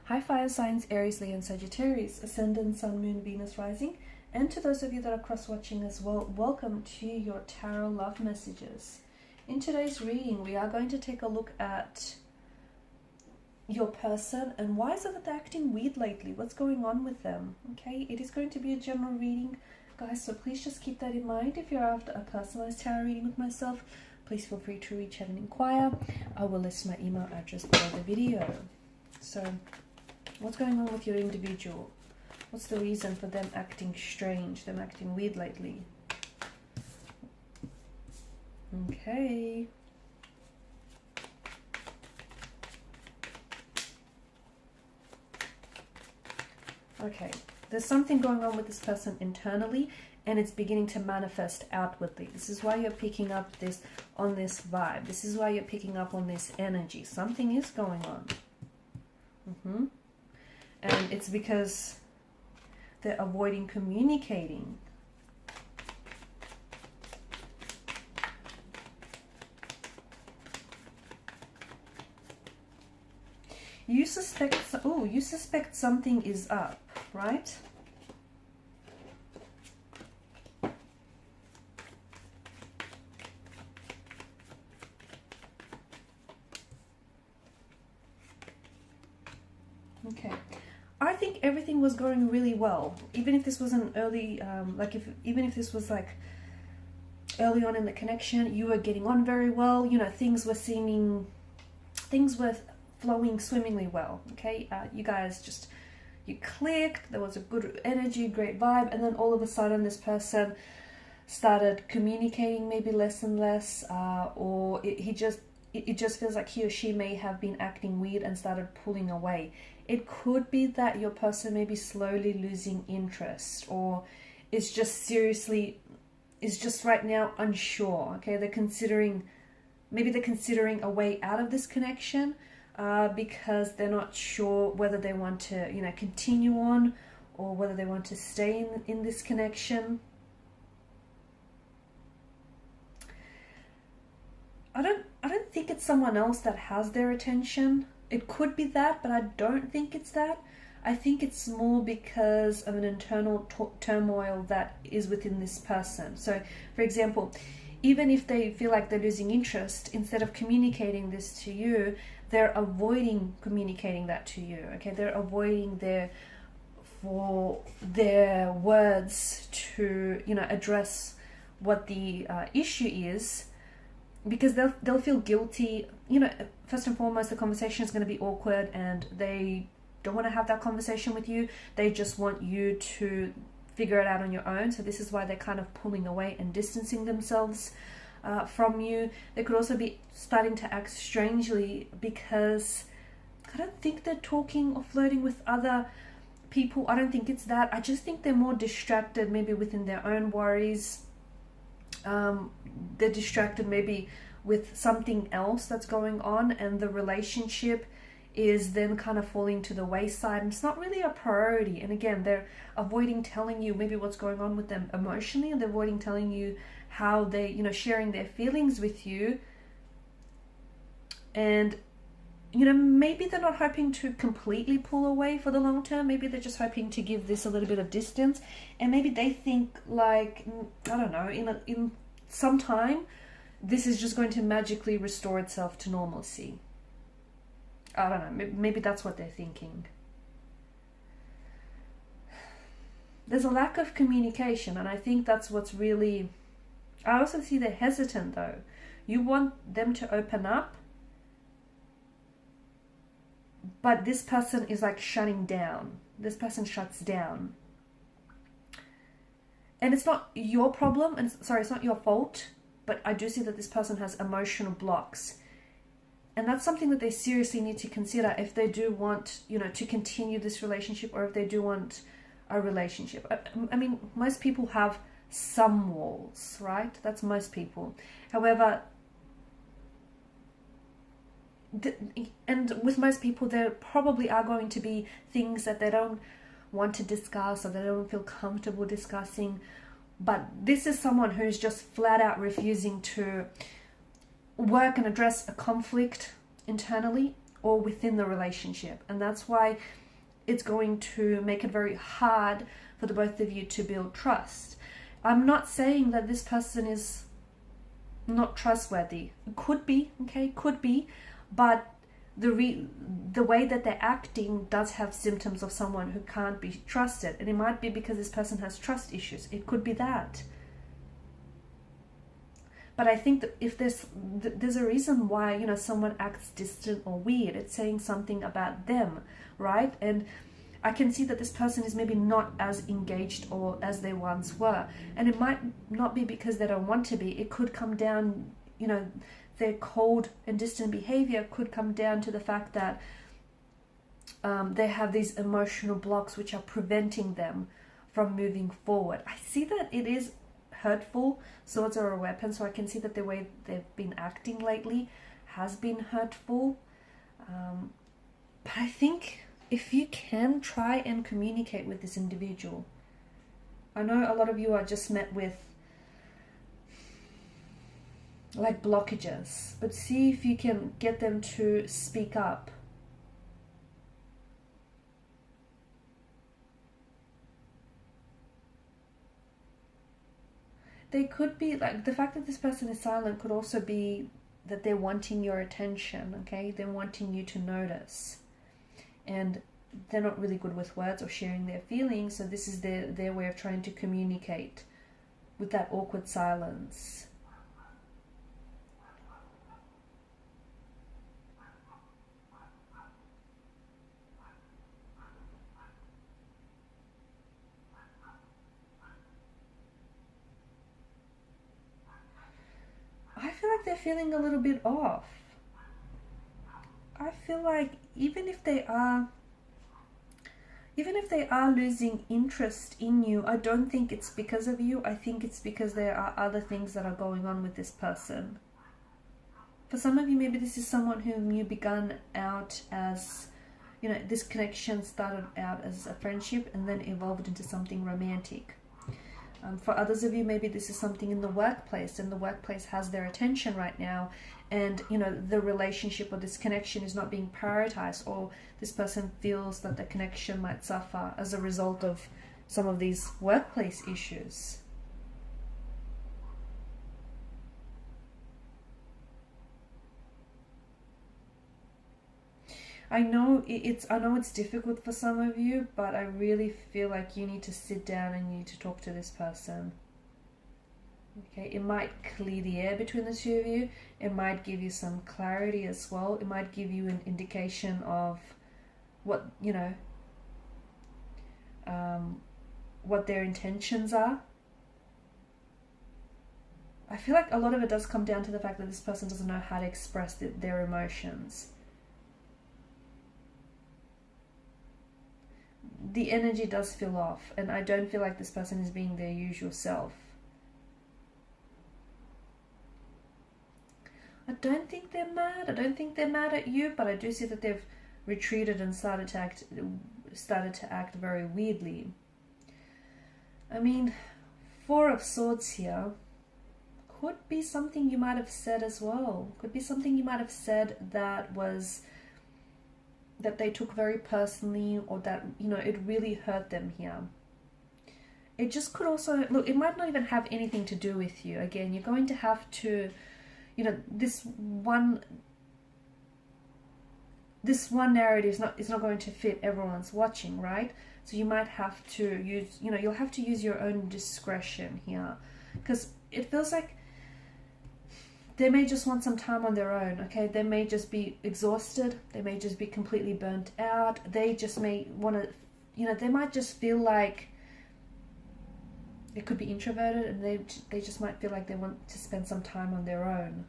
Hi fire signs, Aries, Leo and Sagittarius, Ascendant, Sun, Moon, Venus, Rising. And to those of you that are cross-watching as well, welcome to your tarot love messages. In today's reading, we are going to take a look at your person and why is it that they're acting weird lately? What's going on with them? Okay, it is going to be a general reading, guys, so please just keep that in mind. If you're after a personalized tarot reading with myself, please feel free to reach out and inquire. I will list my email address below the video. So, what's going on with your individual? What's the reason for them acting strange, them acting weird lately? Okay. Okay, there's something going on with this person internally and it's beginning to manifest outwardly. This is why you're picking up this on this vibe. This is why you're picking up on this energy. Something is going on. And it's because they're avoiding communicating. You suspect, oh, you suspect something is up, right? Okay. I think everything was going really well, even if this was an early, even if this was like early on in the connection, you were getting on very well. You know, things were flowing swimmingly well. Okay, you guys you clicked. There was a good energy, great vibe, and then all of a sudden, this person started communicating maybe less and less, or it just feels like he or she may have been acting weird and started pulling away. It could be that your person may be slowly losing interest, or is just right now unsure. Okay, maybe they're considering a way out of this connection because they're not sure whether they want to, continue on or whether they want to stay in this connection. I don't think it's someone else that has their attention. It could be that, but I don't think it's that. I think it's more because of an internal turmoil that is within this person. So, for example, even if they feel like they're losing interest, instead of communicating this to you, they're avoiding communicating that to you. Okay, they're avoiding their words to address what the issue is. Because they'll feel guilty. First and foremost, the conversation is going to be awkward and they don't want to have that conversation with you. They just want you to figure it out on your own. So this is why they're kind of pulling away and distancing themselves from you. They could also be starting to act strangely because I don't think they're talking or flirting with other people. I don't think it's that. I just think they're more distracted, maybe within their own worries. They're distracted maybe with something else that's going on, and the relationship is then kind of falling to the wayside, and it's not really a priority. And again, they're avoiding telling you maybe what's going on with them emotionally, and they're avoiding telling you how they, sharing their feelings with you. And maybe they're not hoping to completely pull away for the long term. Maybe they're just hoping to give this a little bit of distance, and maybe they think like, I don't know, in some time this is just going to magically restore itself to normalcy. I don't know, maybe that's what they're thinking. There's a lack of communication, and I think that's what's really... I also see they're hesitant though. You want them to open up, but this person is like shutting down. This person shuts down. And it's not your problem, and it's not your fault, but I do see that this person has emotional blocks. And that's something that they seriously need to consider if they do want, to continue this relationship, or if they do want a relationship. I mean, most people have some walls, right? That's most people. However, and with most people, there probably are going to be things that they don't want to discuss or they don't feel comfortable discussing. But this is someone who's just flat out refusing to work and address a conflict internally, or within the relationship. And that's why it's going to make it very hard for the both of you to build trust. I'm not saying that this person is not trustworthy. It could be, okay, could be, but the way that they're acting does have symptoms of someone who can't be trusted. And it might be because this person has trust issues. It could be that. But I think that if there's a reason why, you know, someone acts distant or weird, it's saying something about them, right? And I can see that this person is maybe not as engaged or as they once were. And it might not be because they don't want to be. It could come down, you know, their cold and distant behavior could come down to the fact that they have these emotional blocks which are preventing them from moving forward. I see that it is hurtful. Swords are a weapon, so I can see that the way they've been acting lately has been hurtful. But I think if you can try and communicate with this individual, I know a lot of you are just met with like blockages, but see if you can get them to speak up. They could be like, the fact that this person is silent could also be that they're wanting your attention, okay? They're wanting you to notice. And they're not really good with words or sharing their feelings, so this is their way of trying to communicate with that awkward silence. I feel like they're feeling a little bit off. I feel like even if they are losing interest in you, I don't think it's because of you. I think it's because there are other things that are going on with this person. For some of you, maybe this is someone whom you begun out as, you know, this connection started out as a friendship and then evolved into something romantic. For others of you, maybe this is something in the workplace, and the workplace has their attention right now, and you know, the relationship or this connection is not being prioritized, or this person feels that the connection might suffer as a result of some of these workplace issues. I know it's difficult for some of you, but I really feel like you need to sit down and you need to talk to this person. Okay, it might clear the air between the two of you. It might give you some clarity as well. It might give you an indication of what, you know, what their intentions are. I feel like a lot of it does come down to the fact that this person doesn't know how to express their emotions. The energy does feel off, and I don't feel like this person is being their usual self. I don't think they're mad. I don't think they're mad at you, but I do see that they've retreated and started to act very weirdly. I mean, Four of Swords here could be something you might have said as well. Could be something you might have said that they took very personally, or that, you know, it really hurt them here. It just could also, look, it might not even have anything to do with you. Again, you're going to have to, you know, this one narrative is not going to fit everyone's watching, right? So you might have to use, you know, you'll have to use your own discretion here, because it feels like they may just want some time on their own, okay? They may just be exhausted. They may just be completely burnt out. They just may want to, you know, they might just feel like they could be introverted, and they just might feel like they want to spend some time on their own.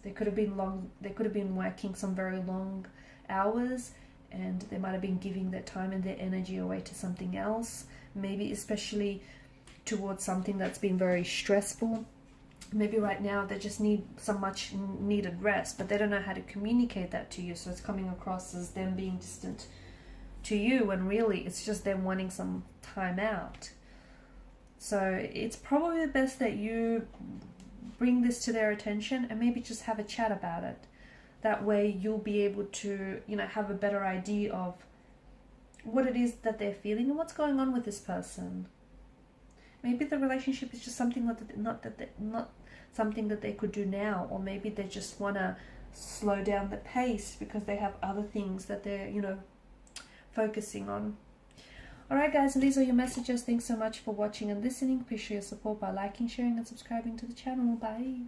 They could have been working some very long hours, and they might have been giving their time and their energy away to something else, maybe especially towards something that's been very stressful. Maybe right now they just need some much needed rest, but they don't know how to communicate that to you, so it's coming across as them being distant to you, when really it's just them wanting some time out. So it's probably best that you bring this to their attention and maybe just have a chat about it. That way you'll be able to, you know, have a better idea of what it is that they're feeling and what's going on with this person. Maybe the relationship is just something not something that they could do now, or maybe they just want to slow down the pace because they have other things that they're, you know, focusing on. Alright guys, and these are your messages. Thanks so much for watching and listening. Please show your support by liking, sharing and subscribing to the channel. Bye.